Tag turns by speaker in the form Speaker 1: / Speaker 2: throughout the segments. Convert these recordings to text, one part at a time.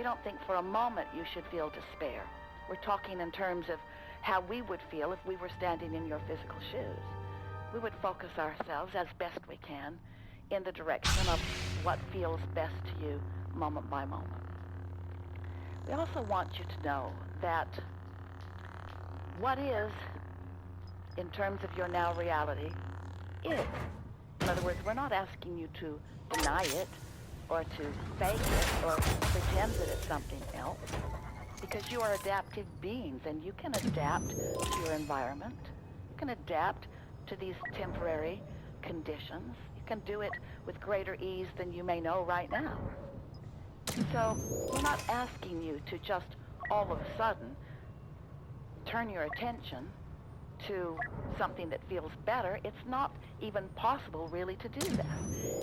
Speaker 1: we don't think for a moment you should feel despair. We're talking in terms of how we would feel if we were standing in your physical shoes. We would focus ourselves as best we can in the direction of what feels best to you moment by moment. We also want you to know that what is, in terms of your now reality, is. In other words, we're not asking you to deny it or to fake it or pretend that it's something else, because you are adaptive beings and you can adapt to your environment. You can adapt to these temporary conditions. You can do it with greater ease than you may know right now. So we're not asking you to just all of a sudden turn your attention to something that feels better. It's not even possible really to do that.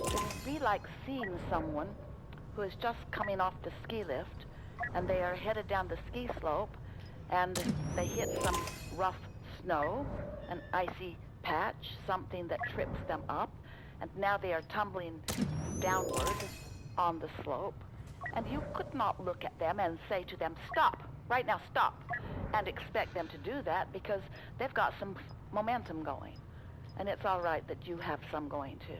Speaker 1: It would be like seeing someone who is just coming off the ski lift and they are headed down the ski slope and they hit some rough snow, an icy patch, something that trips them up, and now they are tumbling downward on the slope. And you could not look at them and say to them, stop, right now, stop, and expect them to do that, because they've got some momentum going. And it's all right that you have some going too.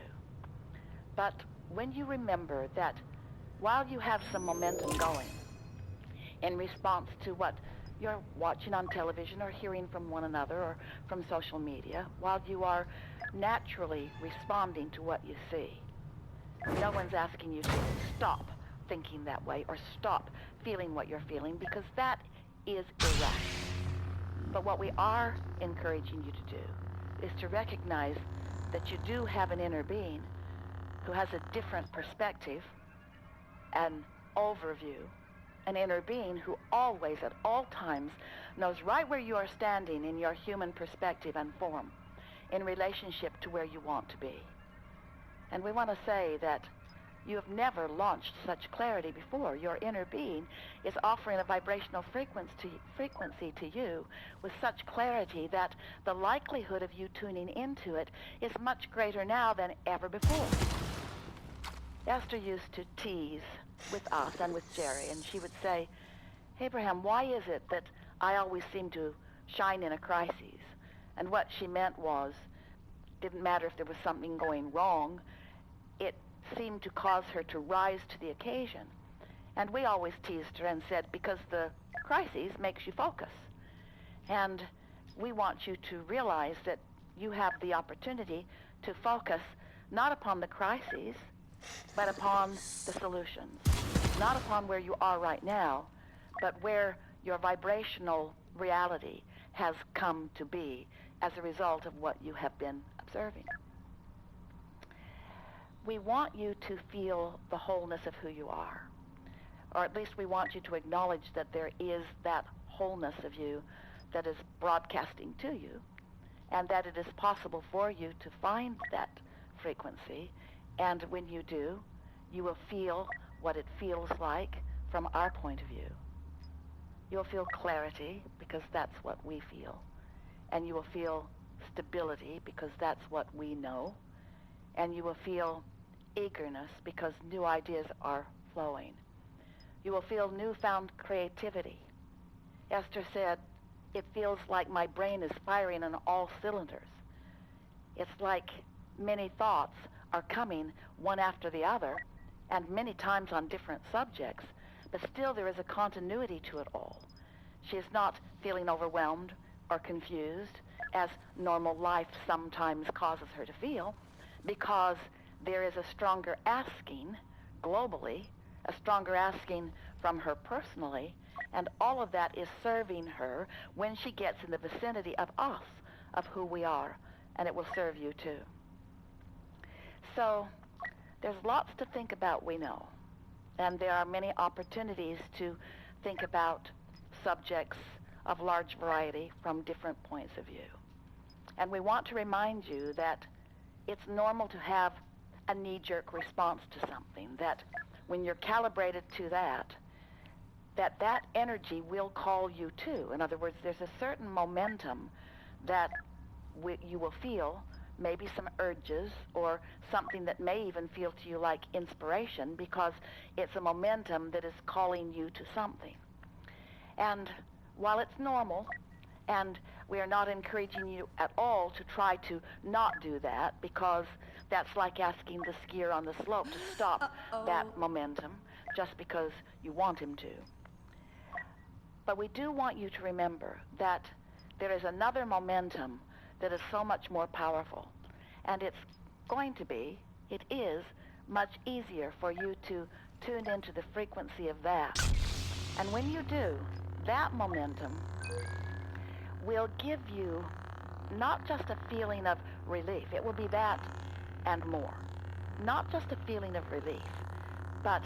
Speaker 1: But when you remember that while you have some momentum going, in response to what you're watching on television or hearing from one another or from social media, while you are naturally responding to what you see, no one's asking you to stop thinking that way or stop feeling what you're feeling, because that is irrational. But what we are encouraging you to do is to recognize that you do have an inner being who has a different perspective and overview, an inner being who always, at all times, knows right where you are standing in your human perspective and form in relationship to where you want to be. And we want to say that you have never launched such clarity before. Your inner being is offering a vibrational frequency to you with such clarity that the likelihood of you tuning into it is much greater now than ever before. Esther used to tease with us and with Jerry, and she would say, Abraham, why is it that I always seem to shine in a crisis? And what she meant was, didn't matter if there was something going wrong, it seemed to cause her to rise to the occasion. And we always teased her and said, because the crisis makes you focus. And we want you to realize that you have the opportunity to focus not upon the crises, but upon the solutions. Not upon where you are right now, but where your vibrational reality has come to be as a result of what you have been observing. We want you to feel the wholeness of who you are, or at least we want you to acknowledge that there is that wholeness of you that is broadcasting to you, and that it is possible for you to find that frequency, and when you do, you will feel what it feels like from our point of view. You'll feel clarity, because that's what we feel, and you will feel stability, because that's what we know, and you will feel eagerness, because new ideas are flowing. You will feel newfound creativity. Esther said, it feels like my brain is firing on all cylinders. It's like many thoughts are coming one after the other, and many times on different subjects, but still there is a continuity to it all. She is not feeling overwhelmed or confused, as normal life sometimes causes her to feel, because there is a stronger asking globally, a stronger asking from her personally, and all of that is serving her when she gets in the vicinity of us, of who we are, and it will serve you too. So there's lots to think about, we know, and there are many opportunities to think about subjects of large variety from different points of view. And we want to remind you that it's normal to have a knee-jerk response to something, that when you're calibrated to that energy will call you to. In other words, there's a certain momentum that you will feel maybe some urges, or something that may even feel to you like inspiration because it's a momentum that is calling you to something. And while it's normal, and we are not encouraging you at all to try to not do that, because that's like asking the skier on the slope to stop that momentum just because you want him to. But we do want you to remember that there is another momentum that is so much more powerful. And it is much easier for you to tune into the frequency of that. And when you do, that momentum will give you not just a feeling of relief, it will be that and more. Not just a feeling of relief, but,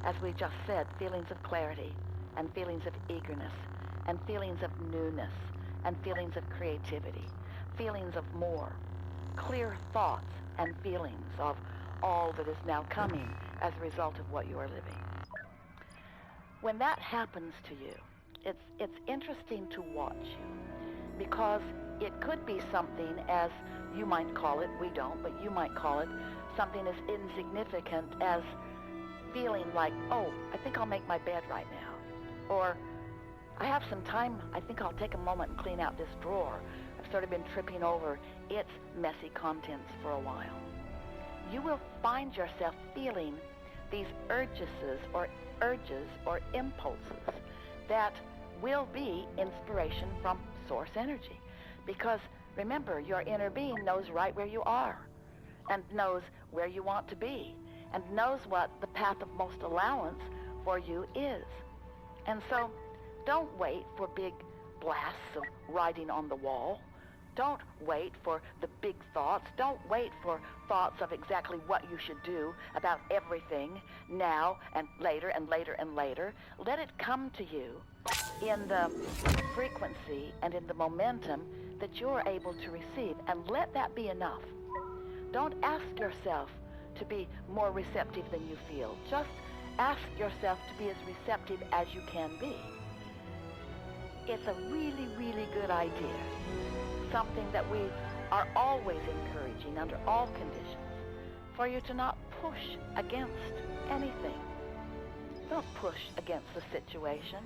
Speaker 1: as we just said, feelings of clarity, and feelings of eagerness, and feelings of newness, and feelings of creativity, feelings of more, clear thoughts and feelings of all that is now coming as a result of what you are living. When that happens to you, it's interesting to watch you, because it could be something, as you might call it, we don't, but you might call it, something as insignificant as feeling like, oh, I think I'll make my bed right now. Or, I have some time, I think I'll take a moment and clean out this drawer. I've sort of been tripping over its messy contents for a while. You will find yourself feeling these urges or impulses that will be inspiration from source energy. Because remember, your inner being knows right where you are, and knows where you want to be, and knows what the path of most allowance for you is. And so, don't wait for big blasts of writing on the wall. Don't wait for the big thoughts. Don't wait for thoughts of exactly what you should do about everything now and later and later and later. Let it come to you in the frequency and in the momentum that you're able to receive, and let that be enough. Don't ask yourself to be more receptive than you feel. Just ask yourself to be as receptive as you can be. It's a really, really good idea. Something that we are always encouraging under all conditions, for you to not push against anything. Don't push against the situation,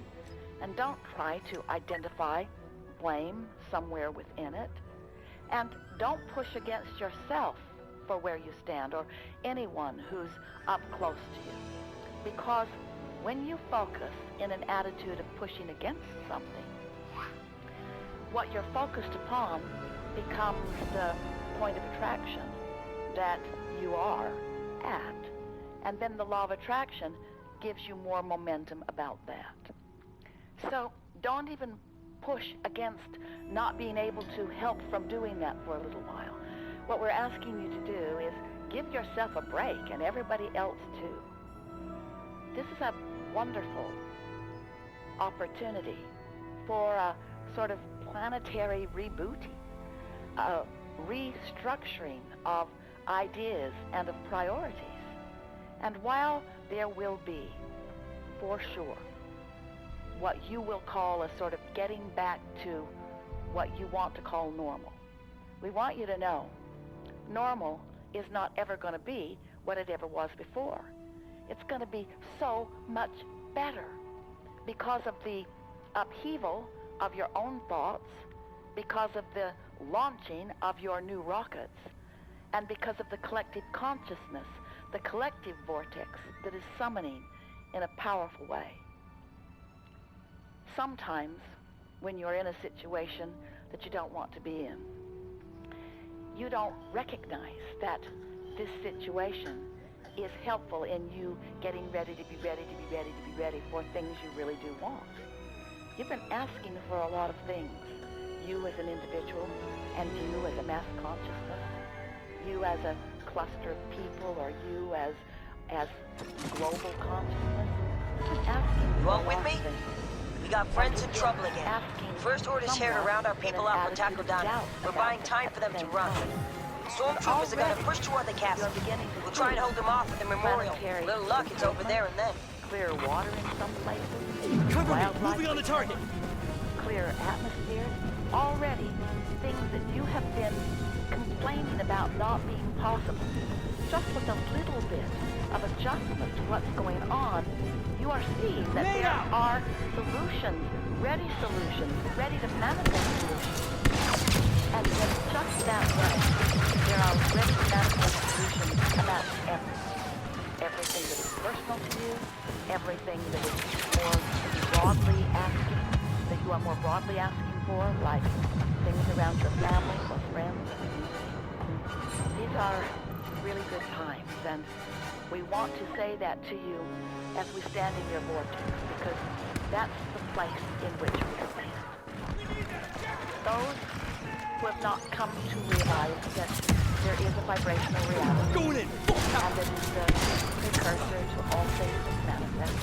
Speaker 1: and don't try to identify blame somewhere within it. And don't push against yourself for where you stand, or anyone who's up close to you. Because when you focus in an attitude of pushing against something, what you're focused upon becomes the point of attraction that you are at. And then the law of attraction gives you more momentum about that. So don't even push against not being able to help from doing that for a little while. What we're asking you to do is give yourself a break, and everybody else too. This is a wonderful opportunity for a sort of planetary rebooting, a restructuring of ideas and of priorities. And while there will be, for sure, what you will call a sort of getting back to what you want to call normal, we want you to know normal is not ever going to be what it ever was before. It's going to be so much better because of the upheaval of your own thoughts, because of the launching of your new rockets, and because of the collective consciousness, the collective vortex that is summoning in a powerful way. Sometimes, when you're in a situation that you don't want to be in, you don't recognize that this situation is helpful in you getting ready to be ready for things you really do want. You've been asking for a lot of things. You as an individual, and you as a mass consciousness, you as a cluster of people, or you as global consciousness. You've been asking for a lot of things.
Speaker 2: We got friends in trouble again. First Order's here to round our people up on Takodana. We're buying time for them to run. Stormtroopers are gonna push toward the castle. We'll try and hold them off at the memorial. Little luck, it's over there and then.
Speaker 1: Clear water in some places.
Speaker 3: Cover me! Moving on the target!
Speaker 1: clearer atmosphere, already things that you have been complaining about not being possible. Just with a little bit of adjustment to what's going on, you are seeing that there are solutions, ready to manifest solutions. And in just that way, there are ready to manifest solutions about everything. Everything that is personal to you, everything that is more broadly asking, that you are more broadly asking for, like things around your family or friends. These are really good times, and we want to say that to you as we stand in your vortex, because that's the place in which we stand. Those who have not come to realize that there is a vibrational reality,
Speaker 3: Going in.
Speaker 1: and it is the precursor to all things manifest,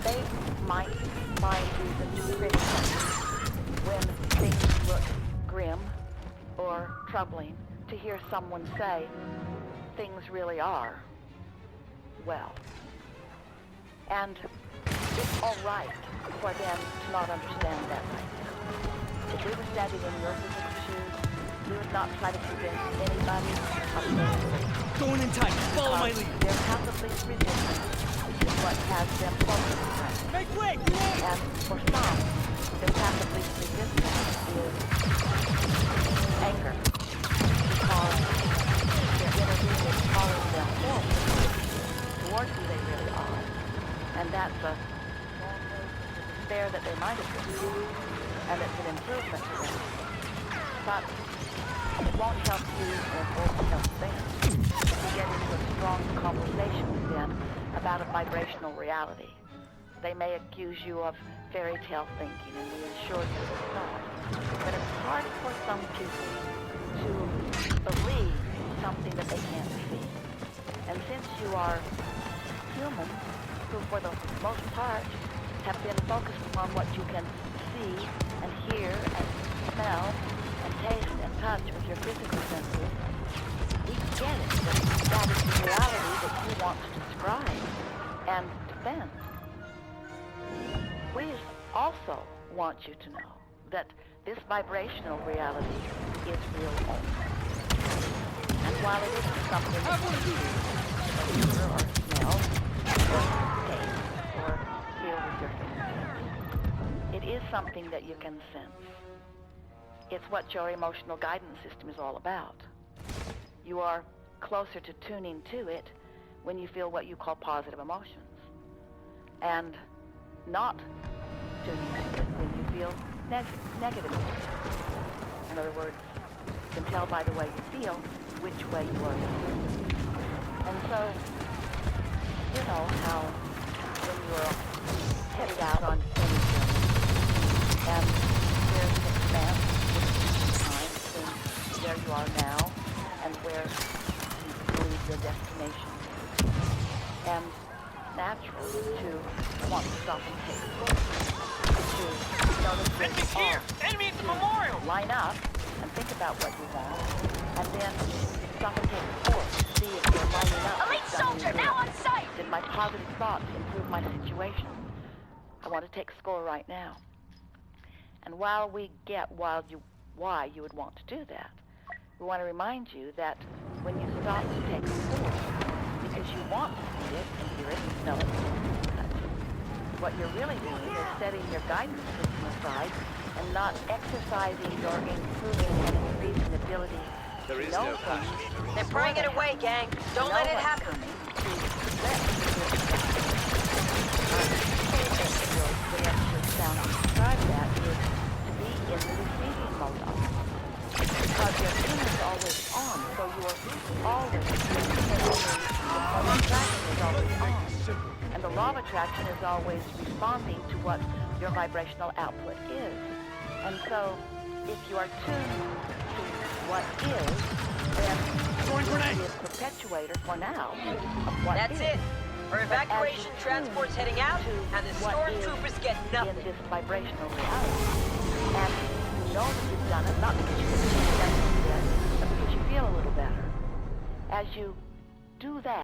Speaker 1: they might find reason to criticize when things look grim or troubling, to hear someone say things really are well. And it's all right for them to not understand that right now. If we were standing in your physical shoes, we would not try to convince anybody of things.
Speaker 3: Going in tight. Follow my lead.
Speaker 1: Their passively resistance is what has them focused right.
Speaker 3: Make way!
Speaker 1: And for some, their passively resistance is anger, because their inner being is calling them forward towards who they really are. And that's a despair that they might have been, and it's an improvement to them. But it won't help you, and it won't help them to get into a strong conversation with them about a vibrational reality. They may accuse you of fairy tale thinking, and we assure you it's not. But it's hard for some people to believe something that they can't see. And since you are human, who for the most part have been focused upon what you can see and hear and smell and taste and touch with your physical senses, we get it that is the reality that you want to describe and defend. We also want you to know that this vibrational reality is real only. And while it isn't something that you see or hear or smell or taste or feel with your fingertips, it is something that you can sense. It's what your emotional guidance system is all about. You are closer to tuning to it when you feel what you call positive emotions, and not tuning to it when you feel negative emotions. In other words, you can tell by the way you feel which way you are feeling. And so, you know how when you're headed out on any journey, and there's an expanse of time between where you are now and where you believe your destination is. And natural to want to stop and take photos, to notice where you are,
Speaker 3: Enemy at the memorial!
Speaker 1: line up and think about what you want, and then stop and take photos to see if you're lining up.
Speaker 2: Elite soldier, now on site!
Speaker 1: Did my positive thoughts improve my situation? I want to take score right now. And while we get why you would want to do that, we want to remind you that when you stop to take a score, because you want to see it and hear it and smell it and touch it, what you're really doing is setting your guidance system aside and not exercising your improving and increasing ability to know things.
Speaker 2: They're praying it away, gang. Don't let it happen.
Speaker 1: Describe that is to be in the receiving mode of it. Because your tuner is always on, so you are always the law of attraction is always on. And the law of attraction is always responding to what your vibrational output is. And so, if you are tuned to what is, then it is perpetuator for now of what
Speaker 2: That's
Speaker 1: is.
Speaker 2: it. Our evacuation transport's heading out, and the stormtroopers get nothing.
Speaker 1: In this vibrational reality. And you know that you've done it, not because you can see that you did, but because you feel a little better. As you do that,